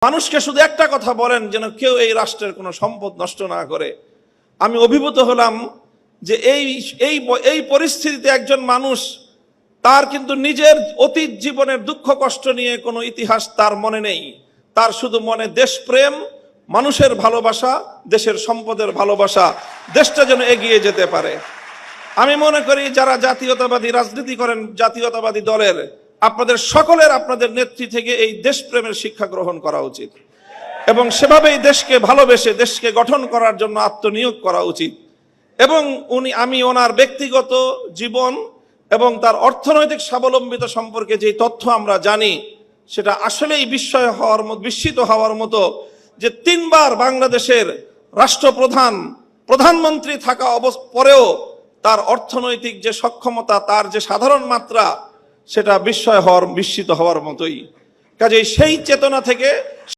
মানুষকে শুধু একটা কথা বলেন যেন কেউ এই রাষ্ট্রের কোনো সম্পদ নষ্ট না করে। আমি অভিভূত হলাম যে এই পরিস্থিতিতে একজন মানুষ তার কিন্তু নিজের অতীত জীবনের দুঃখ কষ্ট নিয়ে কোনো ইতিহাস তার মনে নেই, তার শুধু মনে দেশপ্রেম, মানুষের ভালোবাসা, দেশের সম্পদের ভালোবাসা, দেশটা যেন এগিয়ে যেতে পারে। আমি মনে করি যারা জাতীয়তাবাদী রাজনীতি করেন, জাতীয়তাবাদী দলের, আপনাদের সকলের আপনাদের নেত্রী থেকে এই দেশপ্রেমের শিক্ষা গ্রহণ করা উচিত এবং সেভাবেই দেশকে ভালোবেসে দেশকে গঠন করার জন্য আত্মনিয়োগ করা উচিত। এবং আমি ওনার ব্যক্তিগত জীবন এবং তার অর্থনৈতিক স্বাবলম্বিতা সম্পর্কে যে তথ্য আমরা জানি সেটা আসলেই বিস্মিত হওয়ার মতো যে 3 বার বাংলাদেশের রাষ্ট্রপ্রধান, প্রধানমন্ত্রী থাকা পরেও তার অর্থনৈতিক যে সক্ষমতা, তার যে সাধারণ মাত্রা, সেটা বিস্মিত হওয়ার মতোই। কাজেই সেই চেতনা থেকে